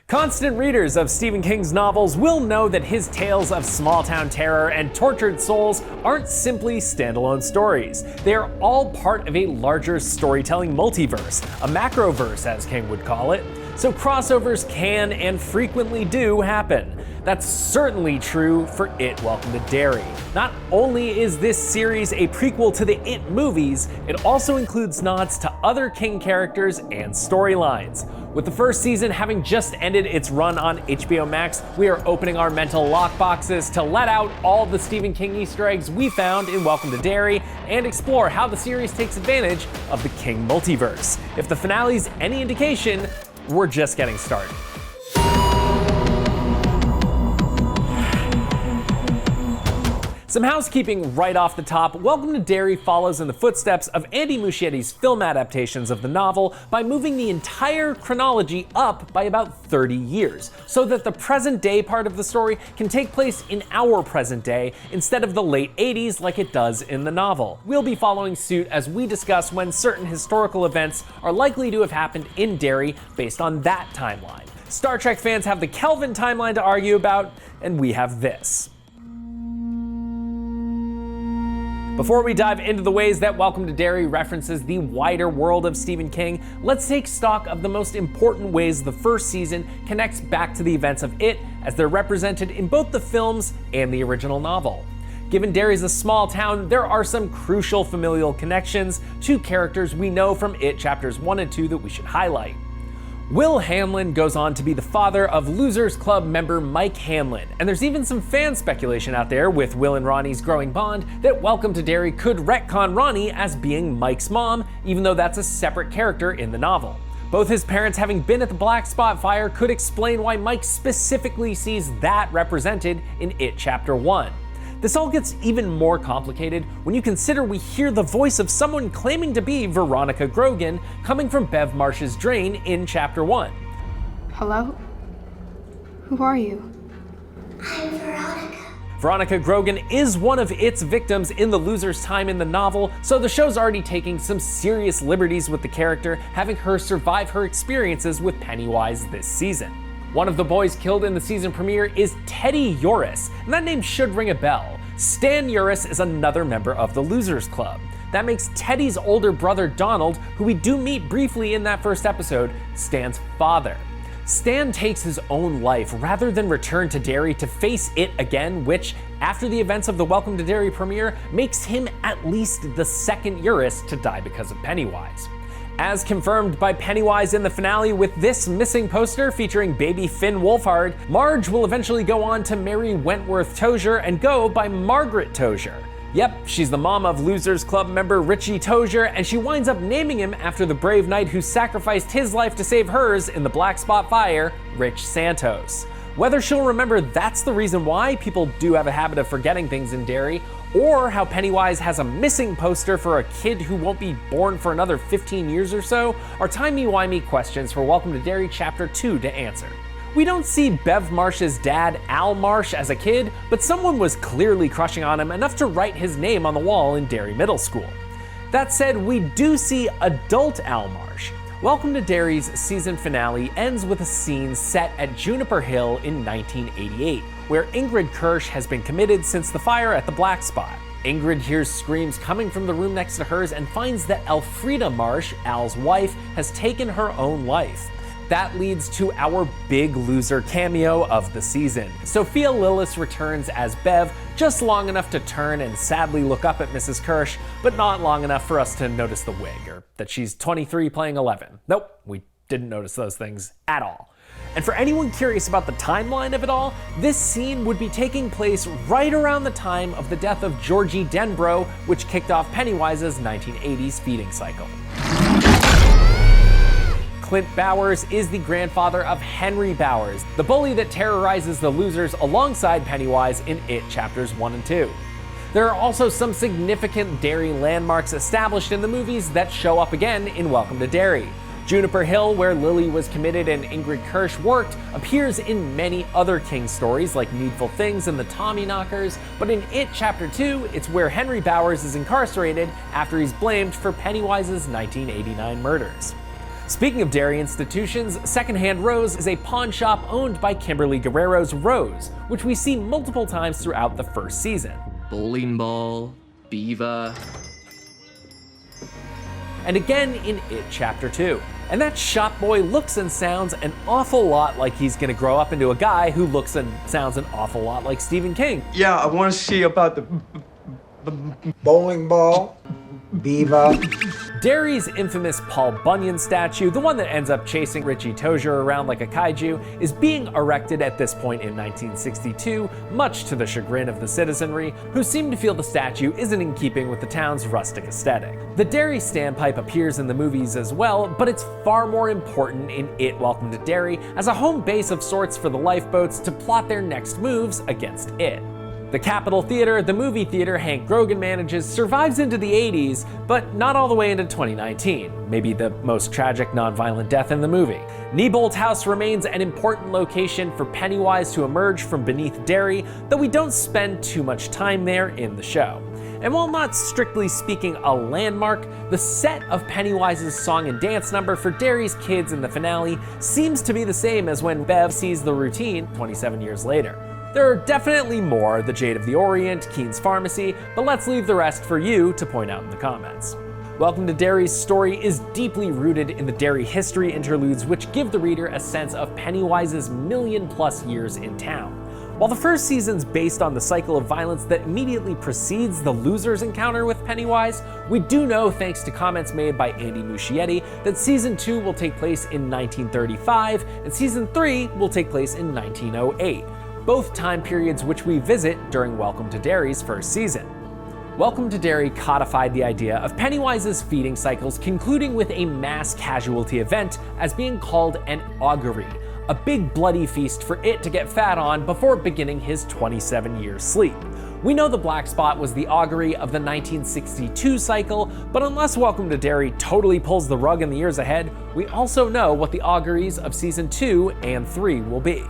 Constant readers of Stephen King's novels will know that his tales of small-town terror and tortured souls aren't simply standalone stories. They are all part of a larger storytelling multiverse, a macroverse as King would call it. So crossovers can and frequently do happen. That's certainly true for It, Welcome to Derry. Not only is this series a prequel to the It movies, it also includes nods to other King characters and storylines. With the first season having just ended its run on HBO Max, we are opening our mental lockboxes to let out all the Stephen King Easter eggs we found in Welcome to Derry and explore how the series takes advantage of the King multiverse. If the finale's any indication, we're just getting started. Some housekeeping right off the top. Welcome to Derry follows in the footsteps of Andy Muschietti's film adaptations of the novel by moving the entire chronology up by about 30 years, so that the present day part of the story can take place in our present day instead of the late 80s like it does in the novel. We'll be following suit as we discuss when certain historical events are likely to have happened in Derry based on that timeline. Star Trek fans have the Kelvin timeline to argue about, and we have this. Before we dive into the ways that Welcome to Derry references the wider world of Stephen King, let's take stock of the most important ways the first season connects back to the events of It as they're represented in both the films and the original novel. Given Derry's a small town, there are some crucial familial connections to characters we know from It chapters 1 and 2 that we should highlight. Will Hanlon goes on to be the father of Losers Club member Mike Hanlon, and there's even some fan speculation out there with Will and Ronnie's growing bond that Welcome to Derry could retcon Ronnie as being Mike's mom, even though that's a separate character in the novel. Both his parents having been at the Black Spot fire could explain why Mike specifically sees that represented in It Chapter 1. This all gets even more complicated when you consider we hear the voice of someone claiming to be Veronica Grogan coming from Bev Marsh's drain in Chapter 1. Hello? Who are you? I'm Veronica. Veronica Grogan is one of It's victims in the loser's time in the novel, so the show's already taking some serious liberties with the character, having her survive her experiences with Pennywise this season. One of the boys killed in the season premiere is Teddy Uris, and that name should ring a bell. Stan Uris is another member of the Losers Club. That makes Teddy's older brother Donald, who we do meet briefly in that first episode, Stan's father. Stan takes his own life rather than return to Derry to face It again, which, after the events of the Welcome to Derry premiere, makes him at least the second Uris to die because of Pennywise. As confirmed by Pennywise in the finale with this missing poster featuring baby Finn Wolfhard, Marge will eventually go on to marry Wentworth Tozier and go by Margaret Tozier. Yep, she's the mom of Losers Club member Richie Tozier, and she winds up naming him after the brave knight who sacrificed his life to save hers in the Black Spot fire, Rich Santos. Whether she'll remember that's the reason why people do have a habit of forgetting things in Derry, or how Pennywise has a missing poster for a kid who won't be born for another 15 years or so, are timey-wimey questions for Welcome to Derry Chapter 2 to answer. We don't see Bev Marsh's dad, Al Marsh, as a kid, but someone was clearly crushing on him enough to write his name on the wall in Derry Middle School. That said, we do see adult Al Marsh. Welcome to Derry's season finale ends with a scene set at Juniper Hill in 1988, where Ingrid Kirsch has been committed since the fire at the Black Spot. Ingrid hears screams coming from the room next to hers and finds that Elfrida Marsh, Al's wife, has taken her own life. That leads to our big loser cameo of the season. Sophia Lillis returns as Bev, just long enough to turn and sadly look up at Mrs. Kirsch, but not long enough for us to notice the wig, or that she's 23 playing 11. Nope, we didn't notice those things at all. And for anyone curious about the timeline of it all, this scene would be taking place right around the time of the death of Georgie Denbrough, which kicked off Pennywise's 1980s feeding cycle. Clint Bowers is the grandfather of Henry Bowers, the bully that terrorizes the losers alongside Pennywise in It Chapters 1 and 2. There are also some significant Derry landmarks established in the movies that show up again in Welcome to Derry. Juniper Hill, where Lily was committed and Ingrid Kirsch worked, appears in many other King stories like Needful Things and the Tommyknockers, but in It Chapter 2, it's where Henry Bowers is incarcerated after he's blamed for Pennywise's 1989 murders. Speaking of Derry institutions, Secondhand Rose is a pawn shop owned by Kimberly Guerrero's Rose, which we see multiple times throughout the first season. Bowling ball, beaver. And again in It Chapter 2. And that shop boy looks and sounds an awful lot like he's gonna grow up into a guy who looks and sounds an awful lot like Stephen King. Yeah, I want to see about the bowling ball, beaver. Derry's infamous Paul Bunyan statue, the one that ends up chasing Richie Tozier around like a kaiju, is being erected at this point in 1962, much to the chagrin of the citizenry, who seem to feel the statue isn't in keeping with the town's rustic aesthetic. The Derry standpipe appears in the movies as well, but it's far more important in It Welcome to Derry as a home base of sorts for the lifeboats to plot their next moves against it. The Capitol Theater, the movie theater Hank Grogan manages, survives into the 80s, but not all the way into 2019, maybe the most tragic non-violent death in the movie. Neibolt House remains an important location for Pennywise to emerge from beneath Derry, though we don't spend too much time there in the show. And while not strictly speaking a landmark, the set of Pennywise's song and dance number for Derry's kids in the finale seems to be the same as when Bev sees the routine 27 years later. There are definitely more, the Jade of the Orient, Keen's Pharmacy, but let's leave the rest for you to point out in the comments. Welcome to Derry's story is deeply rooted in the Derry history interludes, which give the reader a sense of Pennywise's million-plus years in town. While the first season's based on the cycle of violence that immediately precedes the loser's encounter with Pennywise, we do know, thanks to comments made by Andy Muschietti, that Season 2 will take place in 1935, and Season 3 will take place in 1908. Both time periods which we visit during Welcome to Derry's first season. Welcome to Derry codified the idea of Pennywise's feeding cycles concluding with a mass casualty event as being called an augury, a big bloody feast for it to get fat on before beginning his 27-year sleep. We know the black spot was the augury of the 1962 cycle, but unless Welcome to Derry totally pulls the rug in the years ahead, we also know what the auguries of Season 2 and 3 will be.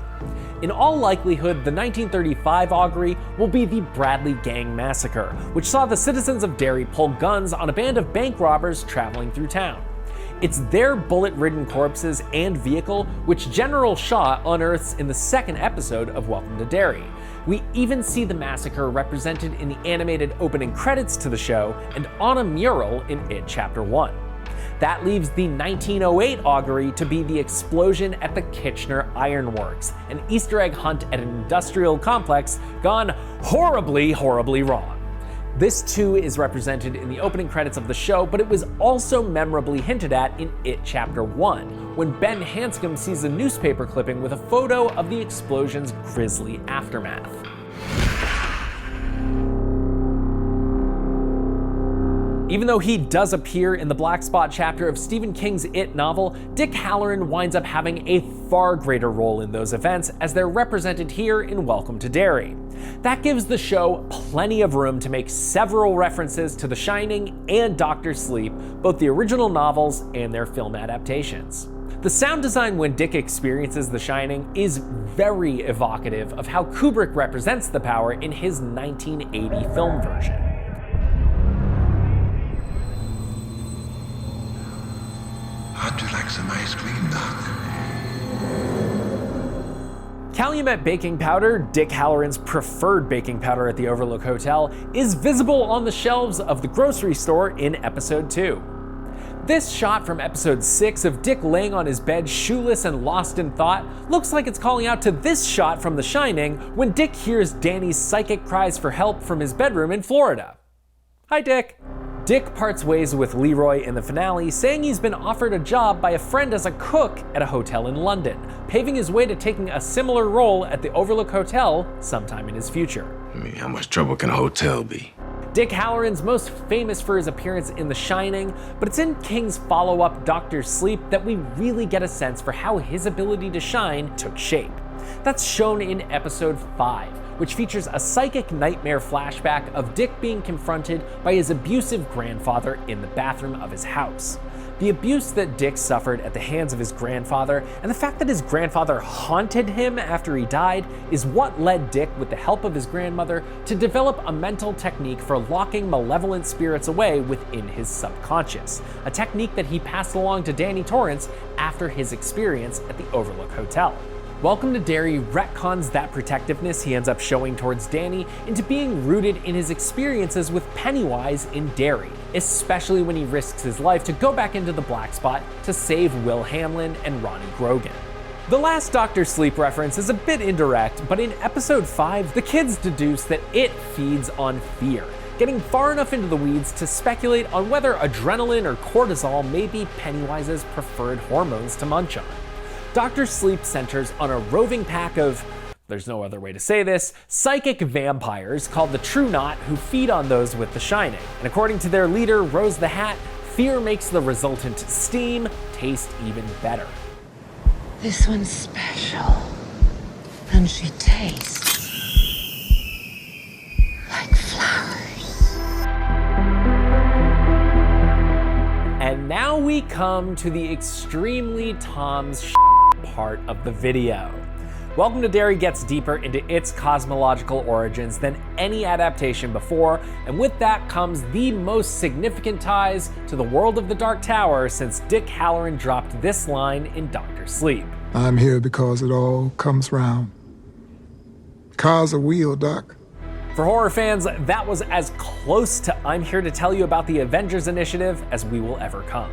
In all likelihood, the 1935 augury will be the Bradley Gang Massacre, which saw the citizens of Derry pull guns on a band of bank robbers traveling through town. It's their bullet-ridden corpses and vehicle which General Shaw unearths in the second episode of Welcome to Derry. We even see the massacre represented in the animated opening credits to the show and on a mural in It Chapter 1. That leaves the 1908 augury to be the explosion at the Kitchener Iron Works, an Easter egg hunt at an industrial complex gone horribly, horribly wrong. This too is represented in the opening credits of the show, but it was also memorably hinted at in It Chapter 1, when Ben Hanscom sees a newspaper clipping with a photo of the explosion's grisly aftermath. Even though he does appear in the Black Spot chapter of Stephen King's It novel, Dick Hallorann winds up having a far greater role in those events as they're represented here in Welcome to Derry. That gives the show plenty of room to make several references to The Shining and Dr. Sleep, both the original novels and their film adaptations. The sound design when Dick experiences The Shining is very evocative of how Kubrick represents the power in his 1980 film version. How'd you like some ice cream, Doctor? Calumet baking powder, Dick Hallorann's preferred baking powder at the Overlook Hotel, is visible on the shelves of the grocery store in episode 2. This shot from episode 6 of Dick laying on his bed shoeless and lost in thought looks like it's calling out to this shot from The Shining when Dick hears Danny's psychic cries for help from his bedroom in Florida. Hi, Dick. Dick parts ways with Leroy in the finale, saying he's been offered a job by a friend as a cook at a hotel in London, paving his way to taking a similar role at the Overlook Hotel sometime in his future. I mean, how much trouble can a hotel be? Dick Hallorann's most famous for his appearance in The Shining, but it's in King's follow-up Dr. Sleep that we really get a sense for how his ability to shine took shape. That's shown in episode 5, which features a psychic nightmare flashback of Dick being confronted by his abusive grandfather in the bathroom of his house. The abuse that Dick suffered at the hands of his grandfather, and the fact that his grandfather haunted him after he died, is what led Dick, with the help of his grandmother, to develop a mental technique for locking malevolent spirits away within his subconscious, a technique that he passed along to Danny Torrance after his experience at the Overlook Hotel. Welcome to Derry retcons that protectiveness he ends up showing towards Danny into being rooted in his experiences with Pennywise in Derry, especially when he risks his life to go back into the black spot to save Will Hamlin and Ronnie Grogan. The last Dr. Sleep reference is a bit indirect, but in episode 5, the kids deduce that it feeds on fear, getting far enough into the weeds to speculate on whether adrenaline or cortisol may be Pennywise's preferred hormones to munch on. Dr. Sleep centers on a roving pack of, there's no other way to say this, psychic vampires called the True Knot, who feed on those with the Shining. And according to their leader, Rose the Hat, fear makes the resultant steam taste even better. This one's special, and she tastes like flowers. And now we come to the extremely Tom's part of the video. Welcome to Derry gets deeper into its cosmological origins than any adaptation before, and with that comes the most significant ties to the world of the Dark Tower since Dick Hallorann dropped this line in Dr. Sleep. I'm here because it all comes round. Cars a wheel, Doc. For horror fans, that was as close to I'm here to tell you about the Avengers Initiative as we will ever come.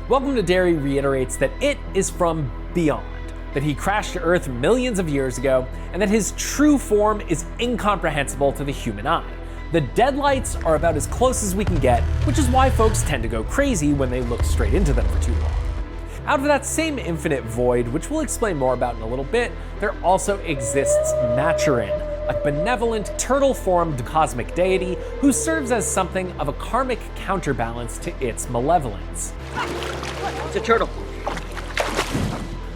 Welcome to Derry reiterates that it is from beyond, that he crashed to Earth millions of years ago, and that his true form is incomprehensible to the human eye. The deadlights are about as close as we can get, which is why folks tend to go crazy when they look straight into them for too long. Out of that same infinite void, which we'll explain more about in a little bit, there also exists Machorin, a benevolent, turtle-formed cosmic deity who serves as something of a karmic counterbalance to its malevolence. It's a turtle.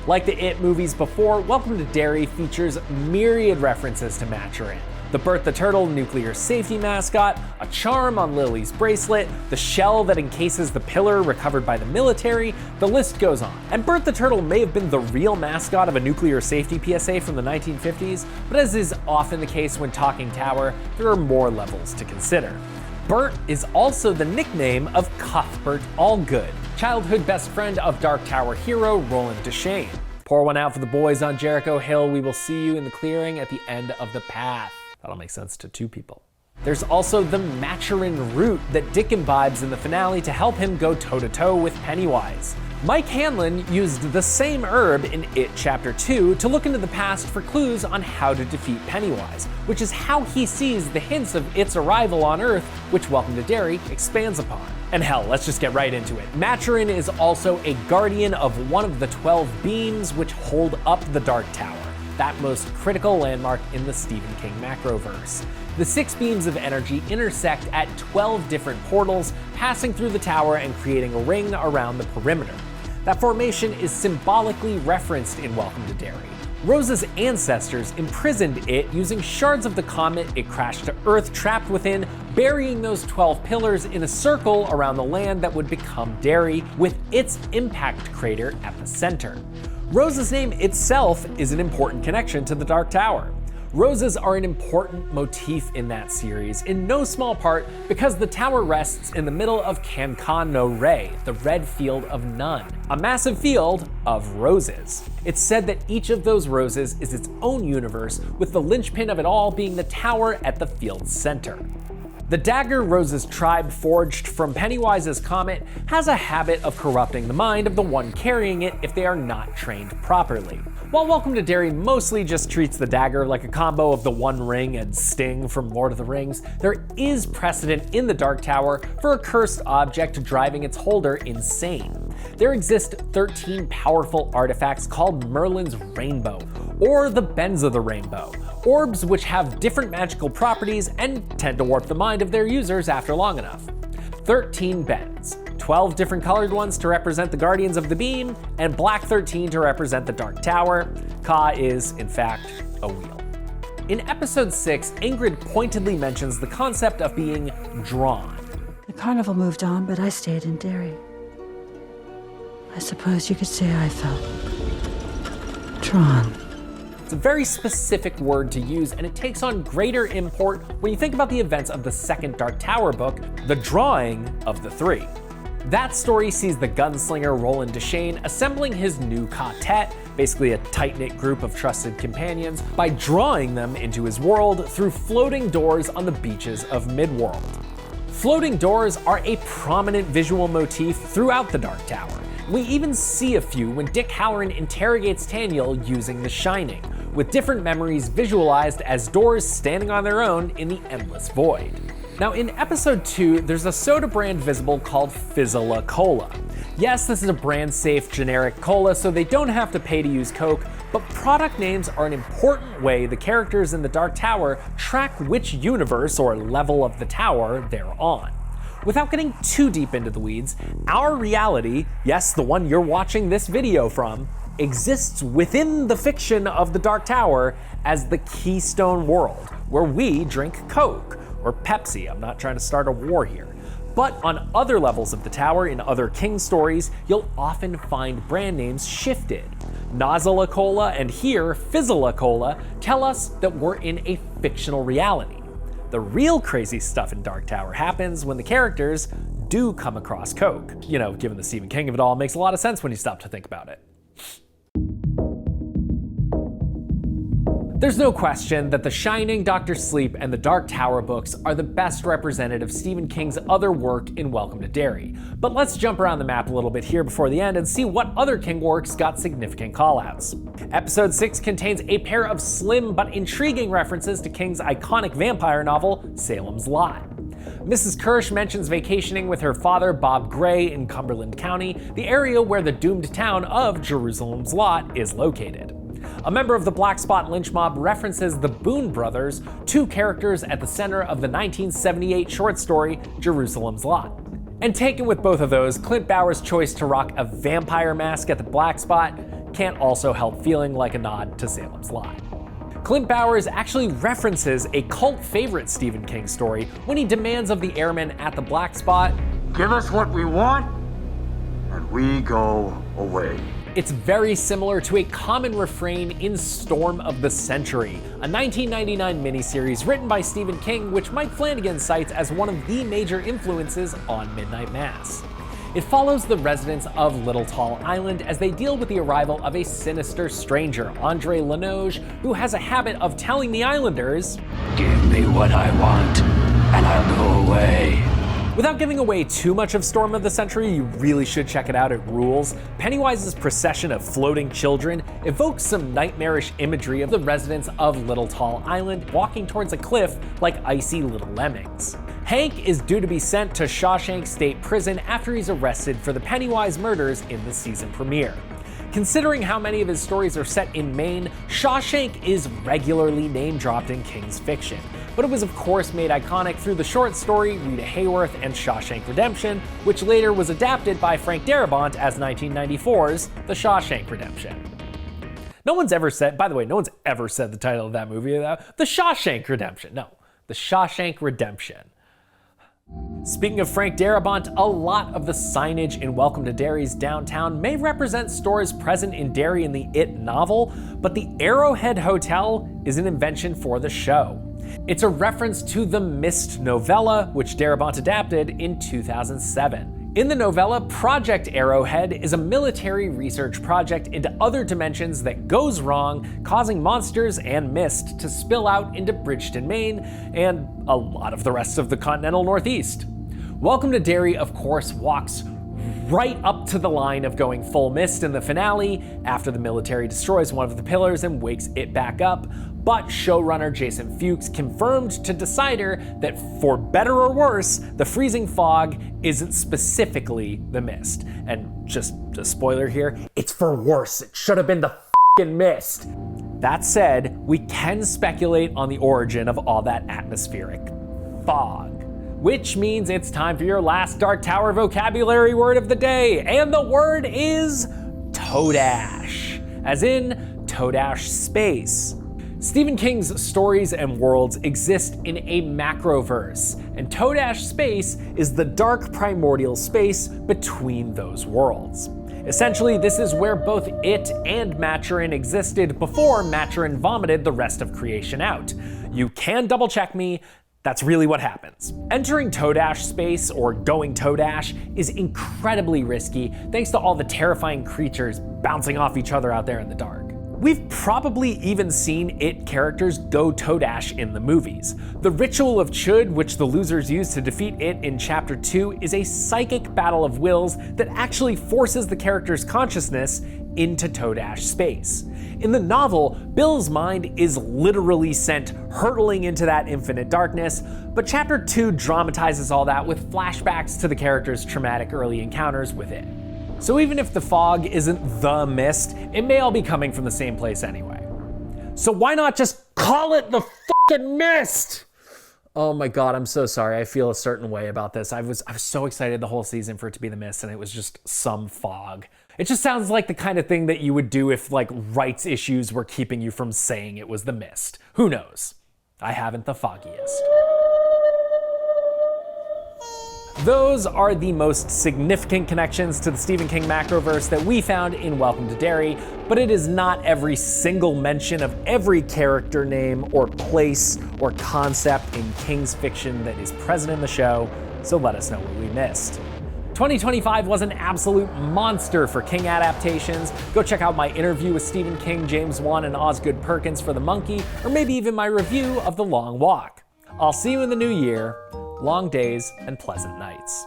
Like the It movies before, Welcome to Derry features myriad references to Machorin. The Bert the Turtle nuclear safety mascot, a charm on Lily's bracelet, the shell that encases the pillar recovered by the military, the list goes on. And Bert the Turtle may have been the real mascot of a nuclear safety PSA from the 1950s, but as is often the case when talking Tower, there are more levels to consider. Bert is also the nickname of Cuthbert Allgood, childhood best friend of Dark Tower hero Roland Deschain. Pour one out for the boys on Jericho Hill. We will see you in the clearing at the end of the path. That'll make sense to two people. There's also the Machorin root that Dick imbibes in the finale to help him go toe-to-toe with Pennywise. Mike Hanlon used the same herb in It Chapter 2 to look into the past for clues on how to defeat Pennywise, which is how he sees the hints of its arrival on Earth, which Welcome to Derry expands upon. And hell, let's just get right into it. Machorin is also a guardian of one of the 12 beams which hold up the Dark Tower, that most critical landmark in the Stephen King macroverse. The 6 beams of energy intersect at 12 different portals, passing through the tower and creating a ring around the perimeter. That formation is symbolically referenced in Welcome to Derry. Rose's ancestors imprisoned it using shards of the comet it crashed to Earth trapped within, burying those 12 pillars in a circle around the land that would become Derry, with its impact crater at the center. Rose's name itself is an important connection to the Dark Tower. Roses are an important motif in that series, in no small part because the tower rests in the middle of Cancan no Rey, the red field of none, a massive field of roses. It's said that each of those roses is its own universe, with the linchpin of it all being the tower at the field's center. The dagger Rose's tribe forged from Pennywise's comet has a habit of corrupting the mind of the one carrying it if they are not trained properly. While Welcome to Derry mostly just treats the dagger like a combo of the One Ring and Sting from Lord of the Rings, there is precedent in the Dark Tower for a cursed object driving its holder insane. There exist 13 powerful artifacts called Merlin's Rainbow, or the Bends of the Rainbow, orbs which have different magical properties and tend to warp the mind of their users after long enough. 13 bends, 12 different colored ones to represent the Guardians of the Beam, and black 13 to represent the Dark Tower. Ka is, in fact, a wheel. In episode 6, Ingrid pointedly mentions the concept of being drawn. The carnival moved on, but I stayed in Derry. I suppose you could say I felt drawn. It's a very specific word to use, and it takes on greater import when you think about the events of the second Dark Tower book, The Drawing of the Three. That story sees the gunslinger Roland Deschain assembling his new quartet, basically a tight-knit group of trusted companions, by drawing them into his world through floating doors on the beaches of Midworld. Floating doors are a prominent visual motif throughout the Dark Tower. We even see a few when Dick Hallorann interrogates Taniel using The Shining, with different memories visualized as doors standing on their own in the endless void. Now in episode 2, there's a soda brand visible called Fizzle Cola. Yes, this is a brand safe generic cola, so they don't have to pay to use Coke, but product names are an important way the characters in the Dark Tower track which universe or level of the tower they're on. Without getting too deep into the weeds, our reality, yes, the one you're watching this video from, exists within the fiction of the Dark Tower as the Keystone World, where we drink Coke, or Pepsi. I'm not trying to start a war here. But on other levels of the tower, in other King stories, you'll often find brand names shifted. Nozzle Cola and here Fizzle Cola tell us that we're in a fictional reality. The real crazy stuff in Dark Tower happens when the characters do come across Coke. You know, given the Stephen King of it all, it makes a lot of sense when you stop to think about it. There's no question that The Shining, Dr. Sleep, and the Dark Tower books are the best representative of Stephen King's other work in Welcome to Derry. But let's jump around the map a little bit here before the end and see what other King works got significant callouts. Episode 6 contains a pair of slim but intriguing references to King's iconic vampire novel, Salem's Lot. Mrs. Kirsch mentions vacationing with her father, Bob Gray, in Cumberland County, the area where the doomed town of Jerusalem's Lot is located. A member of the Black Spot lynch mob references the Boone brothers, two characters at the center of the 1978 short story, Jerusalem's Lot. And taken with both of those, Clint Bower's choice to rock a vampire mask at the Black Spot can't also help feeling like a nod to Salem's Lot. Clint Bowers actually references a cult favorite Stephen King story when he demands of the airmen at the Black Spot, Give us what we want, and we go away. It's very similar to a common refrain in Storm of the Century, a 1999 miniseries written by Stephen King, which Mike Flanagan cites as one of the major influences on Midnight Mass. It follows the residents of Little Tall Island as they deal with the arrival of a sinister stranger, Andre Lenoge, who has a habit of telling the islanders, Give me what I want, and I'll go away. Without giving away too much of Storm of the Century, you really should check it out, it rules. Pennywise's procession of floating children evokes some nightmarish imagery of the residents of Little Tall Island walking towards a cliff like icy little lemmings. Hank is due to be sent to Shawshank State Prison after he's arrested for the Pennywise murders in the season premiere. Considering how many of his stories are set in Maine, Shawshank is regularly name-dropped in King's fiction, but it was of course made iconic through the short story Rita Hayworth and Shawshank Redemption, which later was adapted by Frank Darabont as 1994's The Shawshank Redemption. No one's ever said the title of that movie, though. The Shawshank Redemption. No, The Shawshank Redemption. Speaking of Frank Darabont, a lot of the signage in Welcome to Derry's downtown may represent stores present in Derry in the It novel, but the Arrowhead Hotel is an invention for the show. It's a reference to the Mist novella, which Darabont adapted in 2007. In the novella, Project Arrowhead is a military research project into other dimensions that goes wrong, causing monsters and mist to spill out into Bridgeton, Maine, and a lot of the rest of the continental Northeast. Welcome to Derry, of course, walks right up to the line of going full mist in the finale after the military destroys one of the pillars and wakes it back up, but showrunner Jason Fuchs confirmed to Decider that for better or worse, the freezing fog isn't specifically the mist. And just a spoiler here, it's for worse. It should have been the f***ing mist. That said, we can speculate on the origin of all that atmospheric fog. Which means it's time for your last Dark Tower vocabulary word of the day, and the word is Todash, as in Todash space. Stephen King's stories and worlds exist in a macroverse, and Todash space is the dark primordial space between those worlds. Essentially, this is where both it and Maturin existed before Maturin vomited the rest of creation out. You can double check me, that's really what happens. Entering Toadash space, or going Toadash, is incredibly risky thanks to all the terrifying creatures bouncing off each other out there in the dark. We've probably even seen it characters go Toadash in the movies. The Ritual of Chud, which the losers use to defeat it in Chapter 2, is a psychic battle of wills that actually forces the character's consciousness into Toadash space. In the novel, Bill's mind is literally sent hurtling into that infinite darkness, but Chapter 2 dramatizes all that with flashbacks to the character's traumatic early encounters with it. So even if the fog isn't the mist, it may all be coming from the same place anyway. So why not just call it the fucking mist? Oh my god, I'm so sorry. I feel a certain way about this. I was so excited the whole season for it to be the mist, and it was just some fog. It just sounds like the kind of thing that you would do if like rights issues were keeping you from saying it was the mist. Who knows? I haven't the foggiest. Those are the most significant connections to the Stephen King macroverse that we found in Welcome to Derry, but it is not every single mention of every character name or place or concept in King's fiction that is present in the show, so let us know what we missed. 2025 was an absolute monster for King adaptations. Go check out my interview with Stephen King, James Wan, and Osgood Perkins for The Monkey, or maybe even my review of The Long Walk. I'll see you in the new year. Long days and pleasant nights.